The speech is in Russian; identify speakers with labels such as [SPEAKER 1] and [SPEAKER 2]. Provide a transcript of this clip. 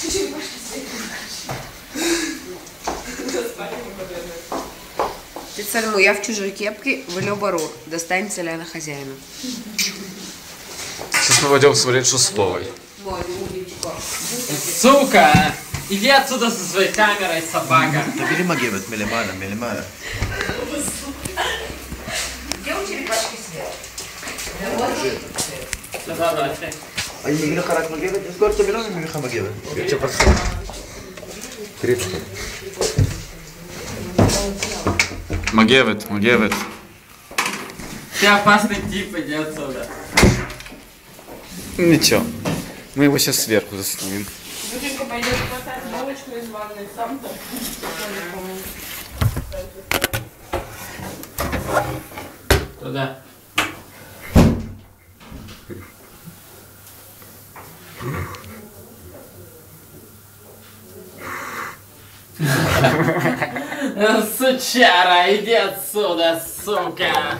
[SPEAKER 1] Чуть-чуть пошли
[SPEAKER 2] Ты Сальму, я в чужой кепке, в Лёбару. Достанется ли она хозяину?
[SPEAKER 3] Сейчас мы пойдем смотреть шестовой.
[SPEAKER 4] Сука! Иди отсюда со своей камерой, собака.
[SPEAKER 5] תביא לי מגבת מלמעלה, מלמעלה.
[SPEAKER 2] Где у черепашки свет?
[SPEAKER 5] אני מביא לך רק מגבת? תסגור את המילון, אני מביא לך מגבת.
[SPEAKER 3] Я тебе подскажу. Крепко. Магевет, Магевет.
[SPEAKER 4] Ты опасный тип, иди отсюда.
[SPEAKER 3] Ничего. Мы его сейчас сверху заснимем.
[SPEAKER 1] Бутылка пойдет хватать булочку из ванной, сам-то.
[SPEAKER 4] Туда. Сучара, иди отсюда, сука!